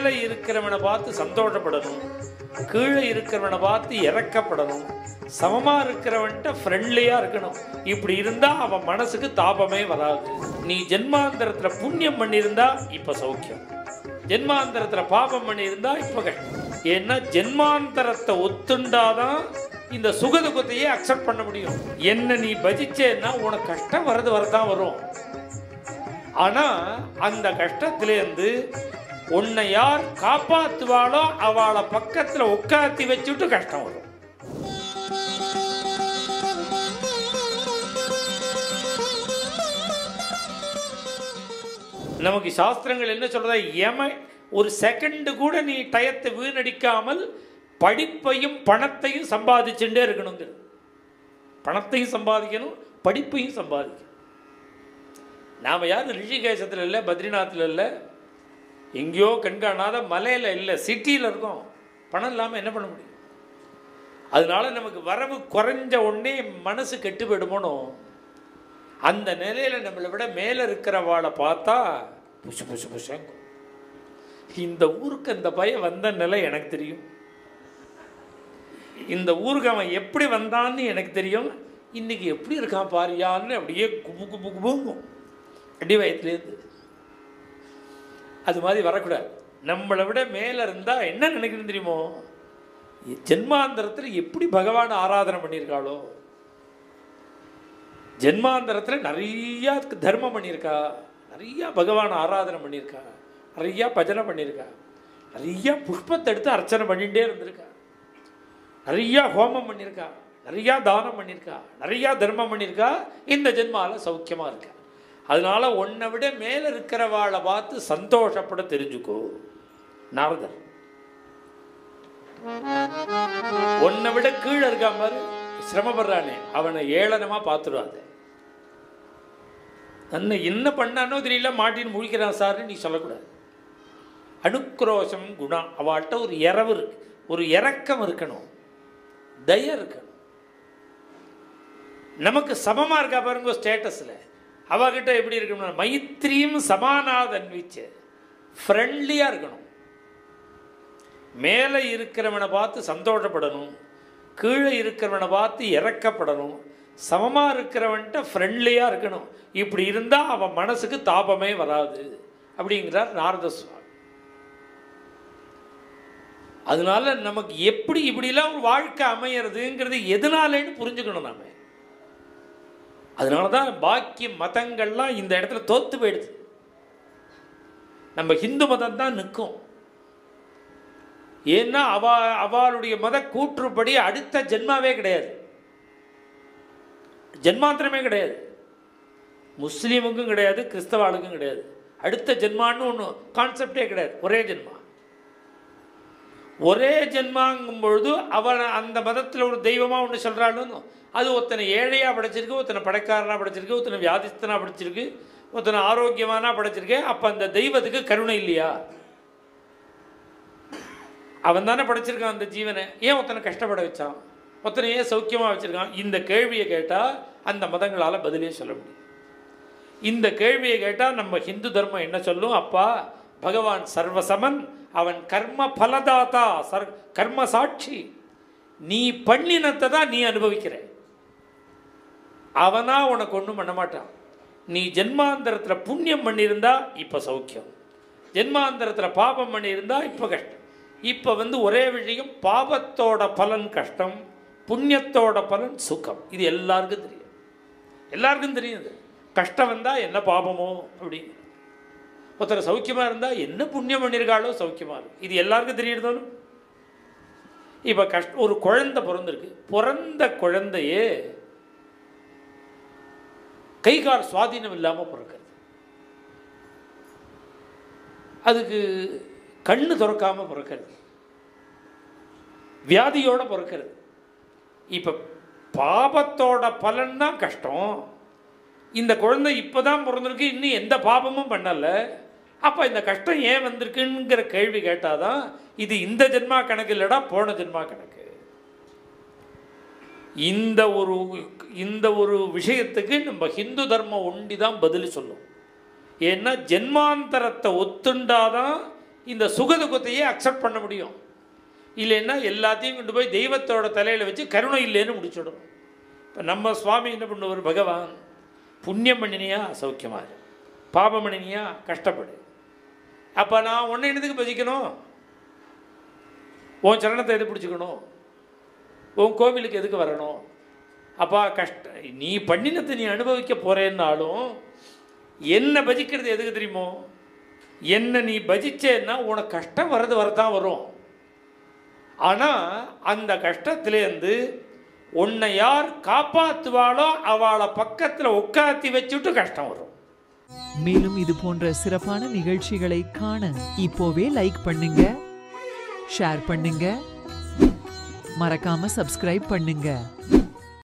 மேலே இருக்கிறவனை பார்த்து சந்தோஷப்படணும், கீழே இருக்கிறவனை பார்த்து இறக்கப்படணும், சமமா இருக்கிறவன்ட்ட ஃப்ரெண்ட்லியா இருக்கணும். இப்படி இருந்தா அவன் மனசுக்கு தாபமே வராது. நீ ஜென்மாந்தரத்துல புண்ணியம் பண்ணியிருந்தா இப்ப சௌக்கியம், ஜென்மாந்தரத்துல பாபம் பண்ணியிருந்தா இப்ப கஷ்டம். ஏன்னா ஜென்மாந்தரத்தை ஒத்துண்டாதான் இந்த சுகதுக்கத்தையே அக்செப்ட் பண்ண முடியும். என்ன நீ பஜிச்சேன்னா உனக்கு கஷ்டம் வரதான் வரும். ஆனா அந்த கஷ்டத்திலேருந்து உன்னை யார் காப்பாத்துவாளோ அவளை பக்கத்துல உட்காத்தி வச்சுட்டு கஷ்டம் வரும். நமக்கு சாஸ்திரங்கள் என்ன சொல்றதா, ஒரு செகண்ட் கூட நீ டயத்தை வீணடிக்காமல் படிப்பையும் பணத்தையும் சம்பாதிச்சுட்டே இருக்கணுங்க. பணத்தையும் சம்பாதிக்கணும், படிப்பையும் சம்பாதிக்கணும். நாம் யாரும் ரிஷிகேசத்தில் இல்லை, பத்ரிநாத்தில் இல்லை, எங்கேயோ கண்காணாத மலையில் இல்லை, சிட்டியில் இருக்கோம். பணம் இல்லாமல் என்ன பண்ண முடியும்? அதனால நமக்கு வரவு குறைஞ்ச உடனே மனசு கெட்டு போயிடுமோனோ, அந்த நிலையில் நம்மளை விட மேலே இருக்கிறவாளை பார்த்தா புஷு புஷு புஷங்கும். இந்த ஊருக்கு அந்த பையன் வந்த நிலை எனக்கு தெரியும், இந்த ஊருக்கு அவன் எப்படி வந்தான்னு எனக்கு தெரியும், இன்னைக்கு எப்படி இருக்கான் பாரியான்னு அப்படியே குபு குபு குபுங்கும் அடி வயத்துலேருந்து. அது மாதிரி வரக்கூடாது. நம்மளை விட மேலே இருந்தால் என்ன நினைக்கணும் தெரியுமோ, ஜென்மாந்தரத்தில் எப்படி பகவான் ஆராதனை பண்ணியிருக்காளோ, ஜென்மாந்தரத்தில் நிறையா தர்மம் பண்ணியிருக்கா, நிறையா பகவான் ஆராதனை பண்ணியிருக்கா, நிறையா பஜனை பண்ணியிருக்கா, நிறையா புஷ்பத்தை எடுத்து அர்ச்சனை பண்ணிகிட்டே இருந்திருக்கா, நிறையா ஹோமம் பண்ணியிருக்கா, நிறையா தானம் பண்ணியிருக்கா, நிறையா தர்மம் பண்ணியிருக்கா. இந்த ஜென்மாவில் சௌக்கியமாக இருக்கா. அதனால உன்னை விட மேலே இருக்கிறவாளை பார்த்து சந்தோஷப்பட தெரிஞ்சுக்கோ. நாரதர் உன்னை விட கீழே இருக்கா மாதிரி சிரமப்படுறானே, அவனை ஏளனமா பார்த்துடாத. தன்னை என்ன பண்ணானோ தெரியல, மாட்டின்னு முழிக்கிறான் சார்னு நீ சொல்லக்கூடாது. அனுக்ரோஷம் குணம், அவள்கிட்ட ஒரு இரவு இருக்கு, ஒரு இரக்கம் இருக்கணும், தய இருக்கணும். நமக்கு சமமா இருக்கா பாருங்க ஸ்டேட்டஸில், அவகிட்ட எப்படி இருக்கணும், மைத்திரியும் சமானாதன்விச்சு ஃப்ரெண்ட்லியாக இருக்கணும். மேலே இருக்கிறவனை பார்த்து சந்தோஷப்படணும், கீழே இருக்கிறவனை பார்த்து இறக்கப்படணும், சமமாக இருக்கிறவன்ட்ட ஃப்ரெண்ட்லியாக இருக்கணும். இப்படி இருந்தால் அவன் மனசுக்கு தாபமே வராது அப்படிங்கிறார் நாரத சுவாமி. அதனால நமக்கு எப்படி இப்படிலாம் ஒரு வாழ்க்கை அமையிறதுங்கிறது எதனாலேன்னு புரிஞ்சுக்கணும் நாம. அதனால தான் பாக்கி மதங்கள்லாம் இந்த இடத்துல தோத்து போயிடுது. நம்ம ஹிந்து மதம் தான் நிற்கும். ஏன்னா அவளுடைய மத கூற்றுப்படி அடுத்த ஜென்மாவே கிடையாது, ஜென்மாந்திரமே கிடையாது. முஸ்லீமுக்கும் கிடையாது, கிறிஸ்தவாளுக்கும் கிடையாது. அடுத்த ஜென்மான்னு ஒன்று கான்செப்டே கிடையாது. ஒரே ஜென்மா. ஒரே ஜென்மாங்கும் பொழுது அவன் அந்த மதத்தில் ஒரு தெய்வமாக ஒன்று சொல்கிறான்னு, அது ஒருத்தனை ஏழையாக படைச்சிருக்கு, ஒருத்தனை படைக்காரனாக படைச்சிருக்கு, ஒருத்தனை வியாதிஸ்தனாக படைச்சிருக்கு, ஒருத்தனை ஆரோக்கியமானா படைச்சிருக்கு. அப்போ அந்த தெய்வத்துக்கு கருணை இல்லையா? அவன் தானே படைச்சிருக்கான் அந்த ஜீவனை, ஏன் ஒருத்தனை கஷ்டப்பட வச்சான், ஒருத்தனை ஏன் சௌக்கியமாக வச்சுருக்கான்? இந்த கேள்வியை கேட்டால் அந்த மதங்களால் பதிலே சொல்ல முடியும். இந்த கேள்வியை கேட்டால் நம்ம ஹிந்து தர்மம் என்ன சொல்லும்? அப்பா பகவான் சர்வசமன், அவன் கர்ம பலதாத்தா, கர்ம சாட்சி. நீ பண்ணினத்தை தான் நீ அனுபவிக்கிற, அவனா உனக்கு ஒன்றும் பண்ண மாட்டான். நீ ஜென்மாந்தரத்தில் புண்ணியம் பண்ணியிருந்தா இப்போ சௌக்கியம், ஜென்மாந்தரத்தில் பாபம் பண்ணியிருந்தா இப்போ கஷ்டம். இப்போ ஒரே விஷயம், பாபத்தோட பலன் கஷ்டம், புண்ணியத்தோட பலன் சுகம். இது எல்லாருக்கும் தெரியும், எல்லாருக்கும் தெரியுது. கஷ்டம் வந்தால் என்ன பாபமோ அப்படின்னு, ஒருத்தர் சௌக்கியமாக இருந்தால் என்ன புண்ணியம் பண்ணியிருக்காளோ சௌக்கியமாக இருக்கும். இது எல்லாருக்கும் தெரியுறதாலும். இப்போ ஒரு குழந்தை பிறந்திருக்கு, பிறந்த குழந்தையே கை கால் சுவாதீனம் இல்லாமல் பிறக்கிறது, அதுக்கு கண்ணு திறக்காமல் பிறக்கிறது, வியாதியோடு பிறக்கிறது. இப்போ பாபத்தோட பலன் தான் கஷ்டம். இந்த குழந்தை இப்போ தான் பிறந்திருக்கு, இன்னும் எந்த பாபமும் பண்ணலை. அப்போ இந்த கஷ்டம் ஏன் வந்திருக்குங்கிற கேள்வி கேட்டால் தான் இது இந்த ஜென்மா கணக்கு இல்லைடா, போன ஜென்மா கணக்கு. இந்த ஒரு விஷயத்துக்கு நம்ம ஹிந்து தர்மம் ஒண்டி தான் பதில் சொல்லும். ஏன்னா ஜென்மாந்தரத்தை ஒத்துண்டாதான் இந்த சுகதுக்கத்தையே அக்செப்ட் பண்ண முடியும். இல்லைன்னா எல்லாத்தையும் கொண்டு போய் தெய்வத்தோட தலையில் வச்சு கருணை இல்லைன்னு முடிச்சுடும். இப்போ நம்ம சுவாமி என்ன பண்ணுவார், பகவான் புண்ணியம் பண்ணினியா சௌக்கியமாக இரு, பாபம் பண்ணினியா கஷ்டப்படு. அப்போ நான் ஒன்றை என்னதுக்கு பஜிக்கணும், உன் சரணத்தை எது பிடிச்சிக்கணும், உன் கோவிலுக்கு எதுக்கு வரணும். அப்பா நீ பண்ணினத்தை நீ அனுபவிக்க போகிறேன்னாலும் என்னை பஜிக்கிறது எதுக்கு தெரியுமோ, என்னை நீ பஜிச்சேன்னா உனக்கு கஷ்டம் வரதான் வரும். ஆனால் அந்த கஷ்டத்துலேருந்து உன்னை யார் காப்பாற்றுவாளோ அவளை பக்கத்தில் உட்காத்தி வச்சுட்டு கஷ்டம் வரும். மேலும் இது போன்ற சிறப்பான நிகழ்ச்சிகளை காண இப்போவே லைக் பண்ணுங்க, ஷேர் பண்ணுங்க, மறக்காம சப்ஸ்கிரைப் பண்ணுங்க.